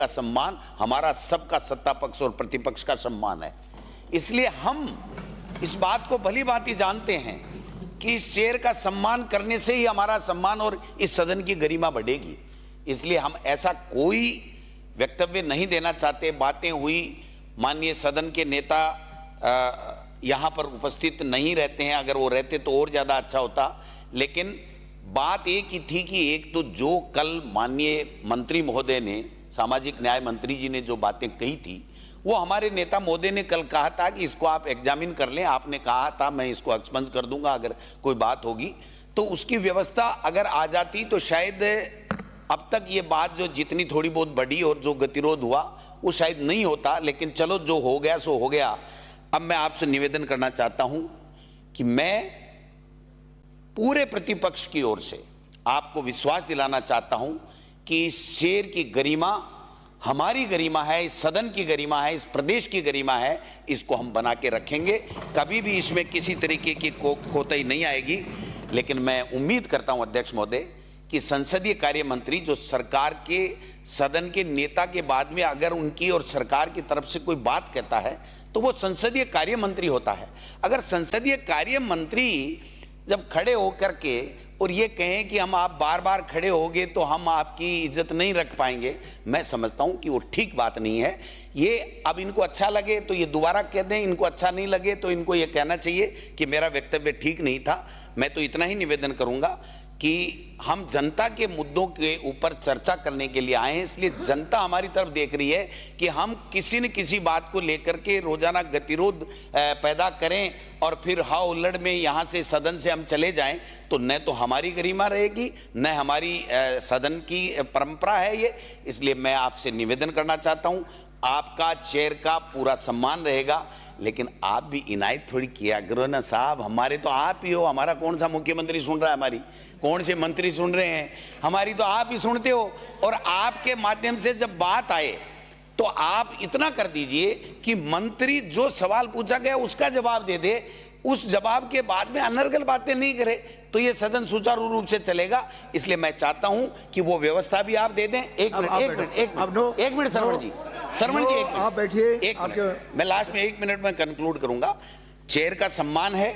का सम्मान हमारा सबका सत्ता पक्ष और प्रतिपक्ष का सम्मान है। इसलिए हम इस बात को भली भांति जानते हैं कि इस चेयर का सम्मान करने से ही हमारा सम्मान और इस सदन की गरिमा बढ़ेगी। इसलिए हम ऐसा कोई वक्तव्य नहीं देना चाहते। बातें हुई, माननीय सदन के नेता यहाँ पर उपस्थित नहीं रहते हैं, अगर वो रहते तो और ज़्यादा अच्छा होता। लेकिन बात एक ही थी कि एक तो जो कल माननीय मंत्री महोदय ने, सामाजिक न्याय मंत्री जी ने जो बातें कही थी, वो हमारे नेता महोदय ने कल कहा था कि इसको आप एग्जामिन कर लें। आपने कहा था मैं इसको एक्सपंज कर दूंगा अगर कोई बात होगी, तो उसकी व्यवस्था अगर आ जाती तो शायद अब तक ये बात जो जितनी थोड़ी बहुत बढ़ी और जो गतिरोध हुआ वो शायद नहीं होता। लेकिन चलो, जो हो गया सो हो गया। अब मैं आपसे निवेदन करना चाहता हूं कि मैं पूरे प्रतिपक्ष की ओर से आपको विश्वास दिलाना चाहता हूं कि इस चेयर की गरिमा हमारी गरिमा है, इस सदन की गरिमा है, इस प्रदेश की गरिमा है। इसको हम बना के रखेंगे, कभी भी इसमें किसी तरीके की कोताही नहीं आएगी। लेकिन मैं उम्मीद करता हूं अध्यक्ष महोदय कि संसदीय कार्य मंत्री जो सरकार के, सदन के नेता के बाद में अगर उनकी और सरकार की तरफ से कोई बात कहता है तो वो संसदीय कार्य मंत्री होता है। अगर संसदीय कार्य मंत्री जब खड़े होकर के और ये कहें कि हम आप बार बार खड़े होगे तो हम आपकी इज्जत नहीं रख पाएंगे, मैं समझता हूं कि वो ठीक बात नहीं है। ये अब इनको अच्छा लगे तो ये दोबारा कह दें, इनको अच्छा नहीं लगे तो इनको ये कहना चाहिए कि मेरा वक्तव्य ठीक नहीं था। मैं तो इतना ही निवेदन करूंगा कि हम जनता के मुद्दों के ऊपर चर्चा करने के लिए आए हैं। इसलिए जनता हमारी तरफ देख रही है कि हम किसी न किसी बात को लेकर के रोजाना गतिरोध पैदा करें और फिर हाव उल्लड़ में यहाँ से सदन से हम चले जाएं, तो न तो हमारी गरिमा रहेगी न हमारी सदन की परंपरा है ये। इसलिए मैं आपसे निवेदन करना चाहता हूँ, आपका चेयर का पूरा सम्मान रहेगा, लेकिन आप भी इनायत थोड़ी किया करो ना साहब। हमारे तो आप ही हो, हमारा कौन सा मुख्यमंत्री सुन रहा है, हमारी कौन से मंत्री सुन रहे हैं, हमारी तो आप ही सुनते हो। और आपके माध्यम से जब बात आए तो आप इतना कर दीजिए कि मंत्री जो सवाल पूछा गया उसका जवाब दे दे, उस जवाब के बाद में अनर्गल बातें नहीं करे, तो ये सदन सुचारू रूप से चलेगा। इसलिए मैं चाहता हूं कि वो व्यवस्था भी आप दे दें। एक मिनट शरवण जी, आप बैठिए। मैं लास्ट में 1 मिनट में कंक्लूड करूंगा। चेयर का सम्मान है,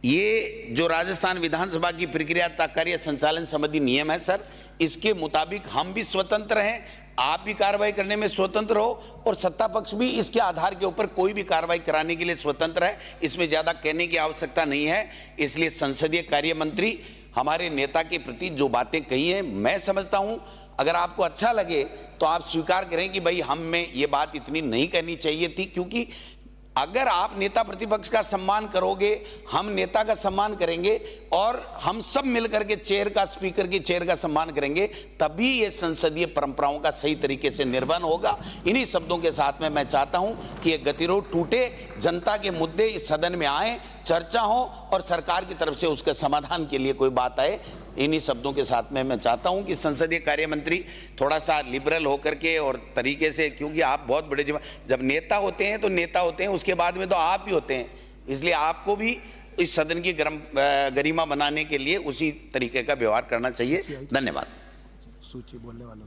ये जो राजस्थान विधानसभा की प्रक्रिया कार्य संचालन संबंधी नियम है सर, इसके मुताबिक हम भी स्वतंत्र हैं, आप भी कार्रवाई करने में स्वतंत्र हो और सत्ता पक्ष भी इसके आधार के ऊपर कोई भी कार्रवाई कराने के लिए स्वतंत्र है। इसमें ज्यादा कहने की आवश्यकता नहीं है। इसलिए संसदीय कार्य मंत्री हमारे नेता के प्रति जो बातें कही हैं, मैं समझता हूं अगर आपको अच्छा लगे तो आप स्वीकार करें कि भाई हम में ये बात इतनी नहीं कहनी चाहिए थी। क्योंकि अगर आप नेता प्रतिपक्ष का सम्मान करोगे, हम नेता का सम्मान करेंगे और हम सब मिलकर के चेयर का, स्पीकर की चेयर का सम्मान करेंगे, तभी ये संसदीय परंपराओं का सही तरीके से निर्वहन होगा। इन्हीं शब्दों के साथ में मैं चाहता हूं कि ये गतिरोध टूटे, जनता के मुद्दे इस सदन में आए, चर्चा हो और सरकार की तरफ से उसके समाधान के लिए कोई बात आए। इन्हीं शब्दों के साथ में मैं चाहता हूं कि संसदीय कार्य मंत्री थोड़ा सा लिबरल होकर के और तरीके से, क्योंकि आप बहुत बड़े जब नेता होते हैं तो नेता होते हैं, उसके बाद में तो आप ही होते हैं। इसलिए आपको भी इस सदन की गरिमा बनाने के लिए उसी तरीके का व्यवहार करना चाहिए। धन्यवाद। सूची बोलने वालों